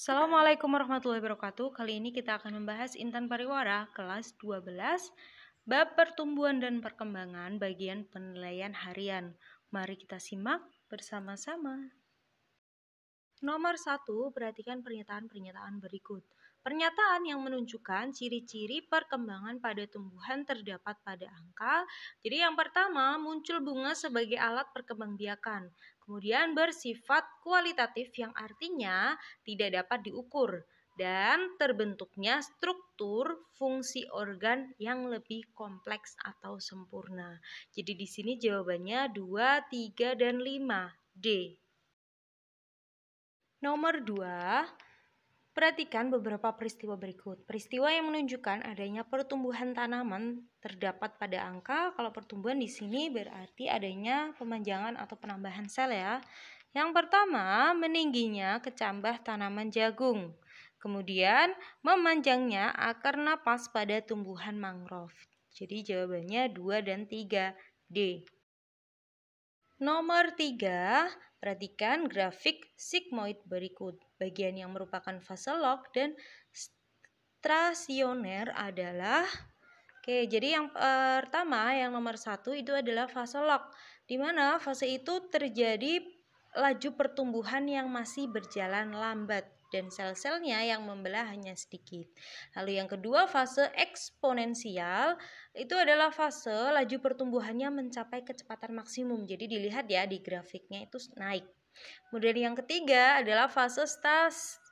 Assalamualaikum warahmatullahi wabarakatuh. Kali ini kita akan membahas Intan Pariwara kelas 12 bab pertumbuhan dan perkembangan bagian penilaian harian. Mari kita simak bersama-sama. Nomor 1, perhatikan pernyataan-pernyataan berikut. Pernyataan yang menunjukkan ciri-ciri perkembangan pada tumbuhan terdapat pada angka. Jadi yang pertama, muncul bunga sebagai alat perkembangbiakan. Kemudian bersifat kualitatif yang artinya tidak dapat diukur. Dan terbentuknya struktur fungsi organ yang lebih kompleks atau sempurna. Jadi di sini jawabannya 2, 3, dan 5. D. Nomor 2, perhatikan beberapa peristiwa berikut. Peristiwa yang menunjukkan adanya pertumbuhan tanaman terdapat pada angka. Kalau pertumbuhan di sini berarti adanya pemanjangan atau penambahan sel ya. Yang pertama, meningginya kecambah tanaman jagung. Kemudian, memanjangnya akar napas pada tumbuhan mangrove. Jadi jawabannya 2 dan 3. D. Nomor 3, perhatikan grafik sigmoid berikut. Bagian yang merupakan fase log dan stasioner adalah jadi yang pertama, yang nomor 1 itu adalah fase log, di mana fase itu terjadi laju pertumbuhan yang masih berjalan lambat dan sel-selnya yang membelah hanya sedikit. Lalu yang kedua, fase eksponensial, itu adalah fase laju pertumbuhannya mencapai kecepatan maksimum. Jadi dilihat ya di grafiknya itu naik. Kemudian yang ketiga adalah fase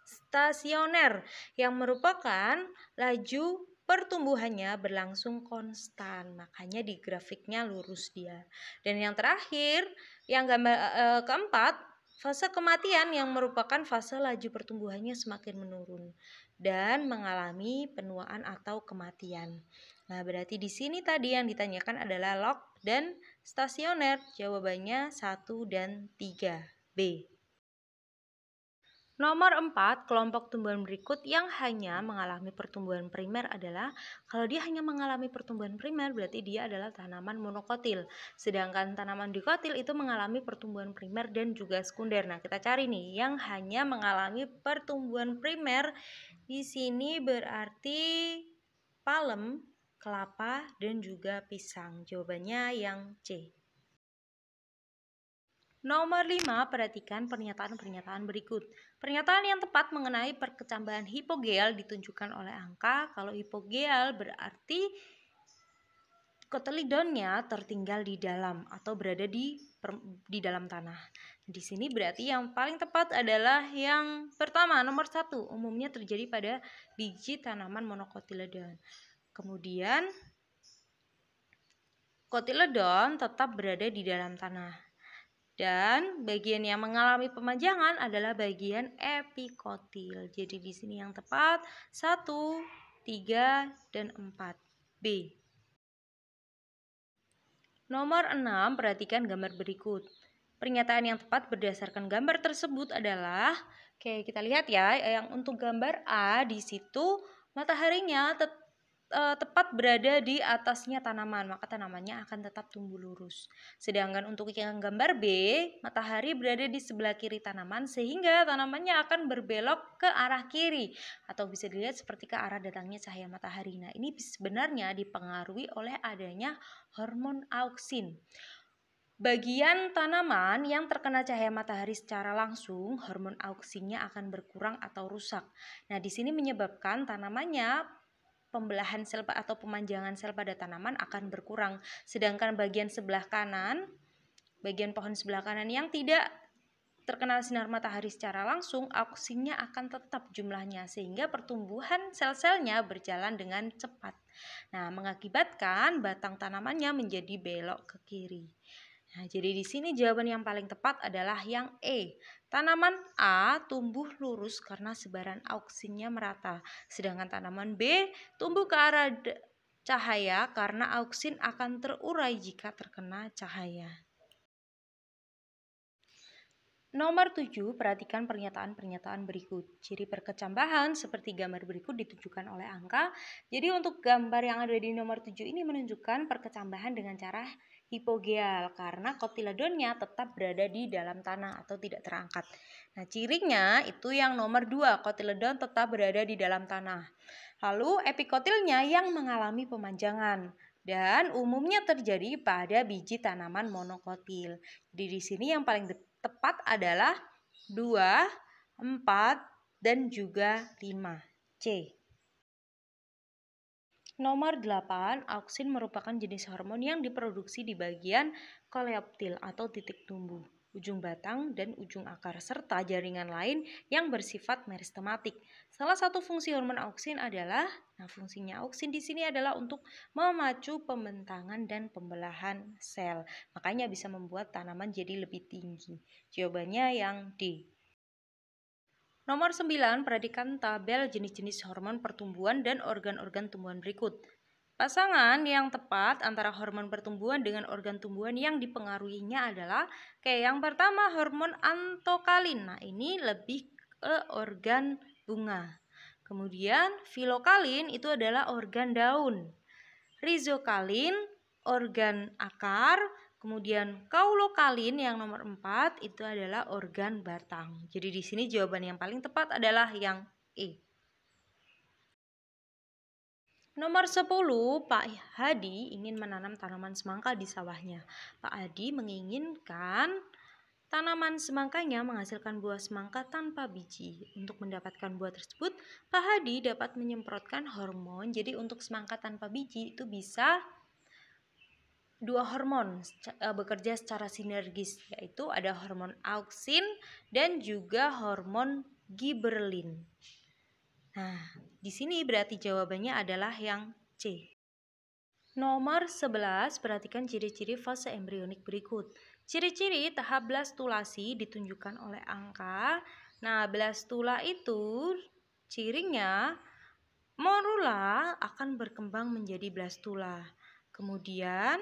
stasioner yang merupakan laju pertumbuhannya berlangsung konstan, makanya di grafiknya lurus dia. Dan yang terakhir, yang gambar keempat, fase kematian yang merupakan fase laju pertumbuhannya semakin menurun dan mengalami penuaan atau kematian. Nah, berarti di sini tadi yang ditanyakan adalah log dan stasioner. Jawabannya 1 dan 3. B. Nomor 4, kelompok tumbuhan berikut yang hanya mengalami pertumbuhan primer adalah, kalau dia hanya mengalami pertumbuhan primer berarti dia adalah tanaman monokotil. Sedangkan tanaman dikotil itu mengalami pertumbuhan primer dan juga sekunder. Nah, kita cari nih yang hanya mengalami pertumbuhan primer. Di sini berarti palem, kelapa, dan juga pisang. Jawabannya yang C. Nomor 5, perhatikan pernyataan-pernyataan berikut. Pernyataan yang tepat mengenai perkecambahan hipogeal ditunjukkan oleh angka. Kalau hipogeal berarti kotelidonnya tertinggal di dalam atau berada di dalam tanah. Di sini berarti yang paling tepat adalah yang pertama, nomor 1, umumnya terjadi pada biji tanaman monokotiledon. Kemudian kotiledon tetap berada di dalam tanah. Dan bagian yang mengalami pemanjangan adalah bagian epikotil. Jadi di sini yang tepat 1, 3, dan 4. B. Nomor 6, perhatikan gambar berikut. Pernyataan yang tepat berdasarkan gambar tersebut adalah, kita lihat ya, yang untuk gambar A di situ mataharinya tepat berada di atasnya tanaman, maka tanamannya akan tetap tumbuh lurus. Sedangkan untuk yang gambar B, matahari berada di sebelah kiri tanaman sehingga tanamannya akan berbelok ke arah kiri atau bisa dilihat seperti ke arah datangnya cahaya matahari. Nah, ini sebenarnya dipengaruhi oleh adanya hormon auksin. Bagian tanaman yang terkena cahaya matahari secara langsung, hormon auksinnya akan berkurang atau rusak. Nah, di sini menyebabkan tanamannya pembelahan sel atau pemanjangan sel pada tanaman akan berkurang. Sedangkan bagian sebelah kanan, bagian pohon sebelah kanan yang tidak terkena sinar matahari secara langsung, auksinnya akan tetap jumlahnya sehingga pertumbuhan sel-selnya berjalan dengan cepat. Nah, mengakibatkan batang tanamannya menjadi belok ke kiri. Nah, jadi di sini jawaban yang paling tepat adalah yang E. Tanaman A tumbuh lurus karena sebaran auksinnya merata, sedangkan tanaman B tumbuh ke arah cahaya karena auksin akan terurai jika terkena cahaya. Nomor 7, perhatikan pernyataan-pernyataan berikut. Ciri perkecambahan seperti gambar berikut ditunjukkan oleh angka. Jadi untuk gambar yang ada di nomor 7 ini menunjukkan perkecambahan dengan cara hipogeal karena kotiledonnya tetap berada di dalam tanah atau tidak terangkat. Nah, cirinya itu yang nomor 2, kotiledon tetap berada di dalam tanah. Lalu epikotilnya yang mengalami pemanjangan dan umumnya terjadi pada biji tanaman monokotil. Jadi di sini yang paling tepat adalah 2, 4, dan juga 5. C. Nomor 8, auksin merupakan jenis hormon yang diproduksi di bagian koleoptil atau titik tumbuh, ujung batang dan ujung akar, serta jaringan lain yang bersifat meristematik. Salah satu fungsi hormon auksin adalah, fungsinya auksin di sini adalah untuk memacu pembentangan dan pembelahan sel. Makanya bisa membuat tanaman jadi lebih tinggi. Jawabannya yang D. Nomor 9, perhatikan tabel jenis-jenis hormon pertumbuhan dan organ-organ tumbuhan berikut. Pasangan yang tepat antara hormon pertumbuhan dengan organ tumbuhan yang dipengaruhinya adalah yang pertama hormon antokalin. Nah, ini lebih ke organ bunga. Kemudian filokalin itu adalah organ daun. Rizokalin organ akar. Kemudian kaulokalin yang nomor 4 itu adalah organ batang. Jadi di sini jawaban yang paling tepat adalah yang E. Nomor 10, Pak Hadi ingin menanam tanaman semangka di sawahnya. Pak Hadi menginginkan tanaman semangkanya menghasilkan buah semangka tanpa biji. Untuk mendapatkan buah tersebut, Pak Hadi dapat menyemprotkan hormon. Jadi untuk semangka tanpa biji itu bisa dua hormon bekerja secara sinergis, yaitu ada hormon auksin dan juga hormon giberelin. Nah, di sini berarti jawabannya adalah yang C. Nomor 11, perhatikan ciri-ciri fase embrionik berikut. Ciri-ciri tahap blastulasi ditunjukkan oleh angka. Nah, blastula itu cirinya morula akan berkembang menjadi blastula. Kemudian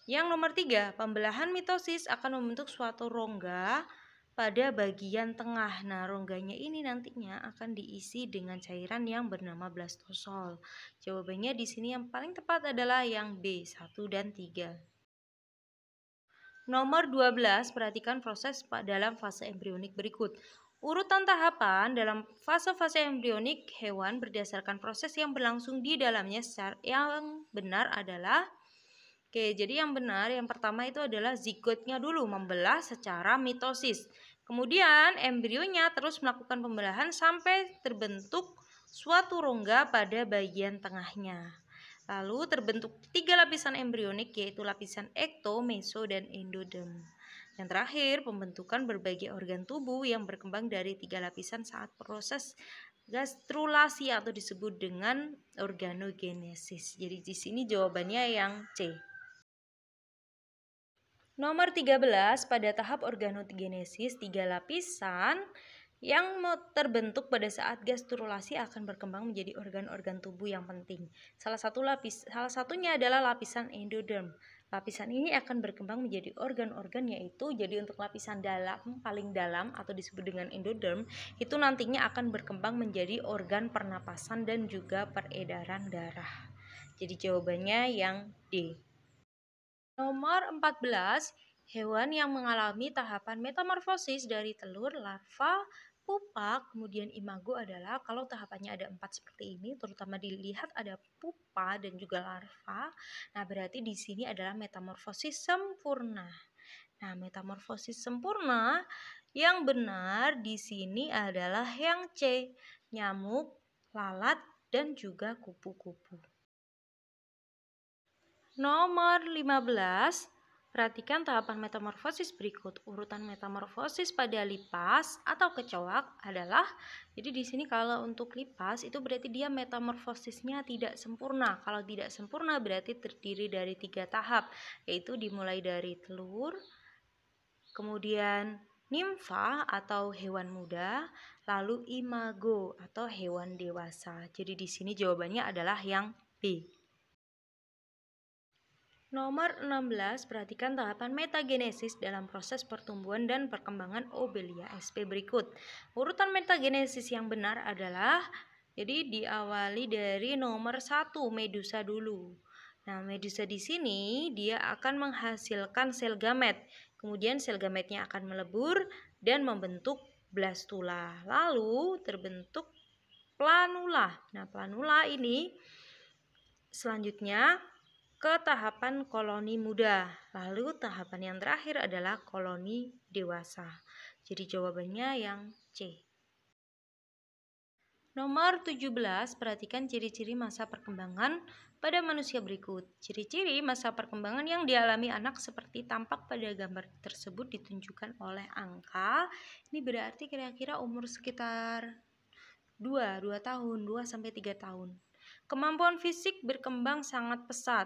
yang nomor 3, pembelahan mitosis akan membentuk suatu rongga pada bagian tengah. Nah, rongganya ini nantinya akan diisi dengan cairan yang bernama blastosol. Jawabannya di sini yang paling tepat adalah yang B, 1 dan 3. Nomor 12, perhatikan proses dalam fase embrionik berikut. Urutan tahapan dalam fase-fase embrionik hewan berdasarkan proses yang berlangsung di dalamnya yang benar adalah jadi yang benar yang pertama itu adalah zigotnya dulu membelah secara mitosis. Kemudian embrionya terus melakukan pembelahan sampai terbentuk suatu rongga pada bagian tengahnya. Lalu terbentuk 3 lapisan embrionik, yaitu lapisan ekto, meso, dan endoderm. Yang terakhir, pembentukan berbagai organ tubuh yang berkembang dari 3 lapisan saat proses gastrulasi atau disebut dengan organogenesis. Jadi di sini jawabannya yang C. Nomor 13, pada tahap organogenesis, 3 lapisan yang terbentuk pada saat gastrulasi akan berkembang menjadi organ-organ tubuh yang penting. Salah satunya adalah lapisan endoderm. Lapisan ini akan berkembang menjadi organ-organ, yaitu jadi untuk lapisan dalam, paling dalam atau disebut dengan endoderm, itu nantinya akan berkembang menjadi organ pernapasan dan juga peredaran darah. Jadi jawabannya yang D. Nomor 14, hewan yang mengalami tahapan metamorfosis dari telur, larva, pupa, kemudian imago adalah kalau tahapannya ada 4 seperti ini, terutama dilihat ada pupa dan juga larva. Nah, berarti di sini adalah metamorfosis sempurna. Nah, metamorfosis sempurna yang benar di sini adalah yang C, nyamuk, lalat, dan juga kupu-kupu. Nomor 15, perhatikan tahapan metamorfosis berikut. Urutan metamorfosis pada lipas atau kecoak adalah, jadi di sini kalau untuk lipas itu berarti dia metamorfosisnya tidak sempurna. Kalau tidak sempurna berarti terdiri dari 3 tahap, yaitu dimulai dari telur, kemudian nimfa atau hewan muda, lalu imago atau hewan dewasa. Jadi di sini jawabannya adalah yang B. Nomor 16, perhatikan tahapan metagenesis dalam proses pertumbuhan dan perkembangan Obelia sp berikut. Urutan metagenesis yang benar adalah, jadi diawali dari nomor 1, medusa dulu. Nah, medusa di sini dia akan menghasilkan sel gamet. Kemudian sel gametnya akan melebur dan membentuk blastula. Lalu terbentuk planula. Nah, planula ini selanjutnya ke tahapan koloni muda. Lalu tahapan yang terakhir adalah koloni dewasa. Jadi jawabannya yang C. Nomor 17, perhatikan ciri-ciri masa perkembangan pada manusia berikut. Ciri-ciri masa perkembangan yang dialami anak seperti tampak pada gambar tersebut ditunjukkan oleh angka. Ini berarti kira-kira umur sekitar 2 tahun, 2 sampai 3 tahun. Kemampuan fisik berkembang sangat pesat.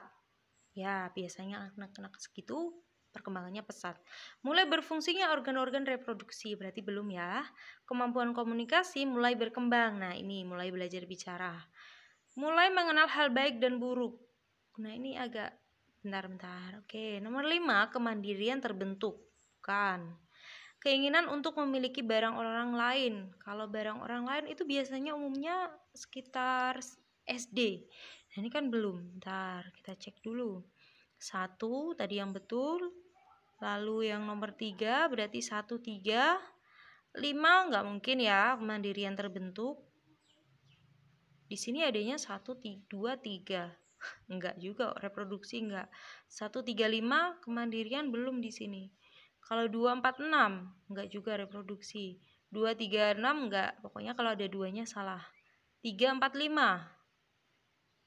Ya, biasanya anak-anak segitu perkembangannya pesat. Mulai berfungsinya organ-organ reproduksi, berarti belum ya. Kemampuan komunikasi mulai berkembang. Nah, ini mulai belajar bicara. Mulai mengenal hal baik dan buruk. Nah, ini agak bentar-bentar. Oke, nomor 5, kemandirian terbentuk. Bukan. Keinginan untuk memiliki barang orang lain. Kalau barang orang lain itu biasanya umumnya sekitar SD. Nah, ini kan belum. Bentar, kita cek dulu. 1 tadi yang betul. Lalu yang nomor 3 berarti 1, 3. 5 nggak mungkin ya kemandirian terbentuk. Di sini adanya 1, 2, 3. Enggak juga, reproduksi enggak. 1, 3, 5 kemandirian belum di sini. Kalau 2, 4, 6 enggak juga reproduksi. 2, 3, 6 enggak. Pokoknya kalau ada duanya salah. 3, 4, 5.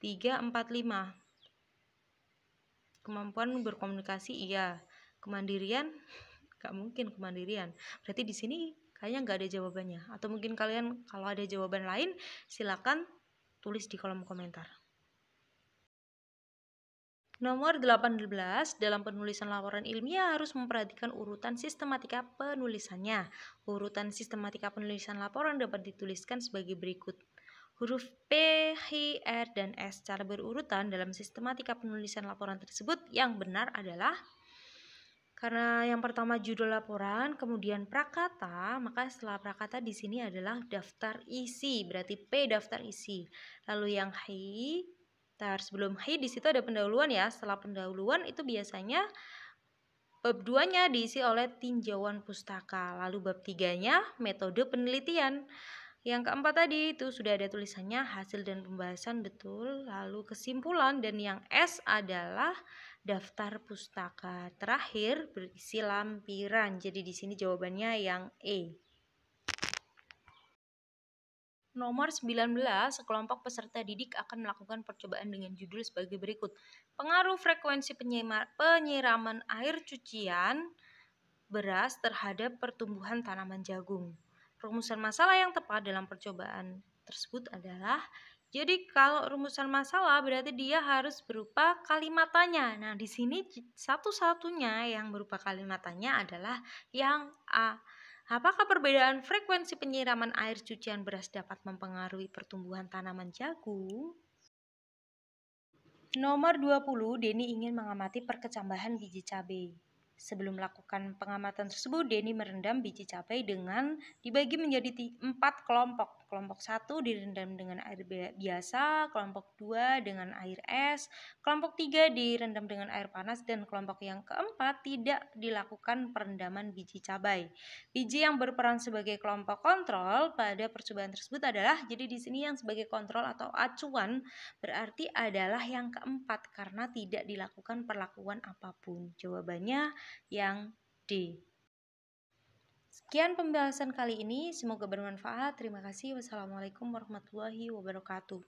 3, 4, 5. Kemampuan berkomunikasi iya. Kemandirian enggak mungkin kemandirian. Berarti di sini kayaknya enggak ada jawabannya. Atau mungkin kalian kalau ada jawaban lain silakan tulis di kolom komentar. Nomor 18, dalam penulisan laporan ilmiah harus memperhatikan urutan sistematika penulisannya. Urutan sistematika penulisan laporan dapat dituliskan sebagai berikut. Huruf P, H, R, dan S secara berurutan dalam sistematika penulisan laporan tersebut yang benar adalah karena yang pertama judul laporan, kemudian prakata, maka setelah prakata di sini adalah daftar isi, berarti P daftar isi. Lalu yang H, sebelum H di situ ada pendahuluan ya. Setelah pendahuluan itu biasanya bab 2-nya diisi oleh tinjauan pustaka. Lalu bab 3-nya metode penelitian. Yang keempat tadi itu sudah ada tulisannya hasil dan pembahasan betul. Lalu kesimpulan dan yang S adalah daftar pustaka. Terakhir berisi lampiran. Jadi di sini jawabannya yang E. Nomor 19, sekelompok peserta didik akan melakukan percobaan dengan judul sebagai berikut. Pengaruh frekuensi penyiraman air cucian beras terhadap pertumbuhan tanaman jagung. Rumusan masalah yang tepat dalam percobaan tersebut adalah, jadi kalau rumusan masalah berarti dia harus berupa kalimat tanya. Nah, di sini satu-satunya yang berupa kalimat tanya adalah yang A. Apakah perbedaan frekuensi penyiraman air cucian beras dapat mempengaruhi pertumbuhan tanaman jagung? Nomor 20, Denny ingin mengamati perkecambahan biji cabai. Sebelum melakukan pengamatan tersebut, Denny merendam biji cabai dengan dibagi menjadi 4 kelompok. Kelompok 1 direndam dengan air biasa, kelompok 2 dengan air es, kelompok 3 direndam dengan air panas, dan kelompok yang keempat tidak dilakukan perendaman biji cabai. Biji yang berperan sebagai kelompok kontrol pada percobaan tersebut adalah, jadi di sini yang sebagai kontrol atau acuan berarti adalah yang keempat karena tidak dilakukan perlakuan apapun. Jawabannya yang D. Sekian pembahasan kali ini, semoga bermanfaat. Terima kasih. Wassalamualaikum warahmatullahi wabarakatuh.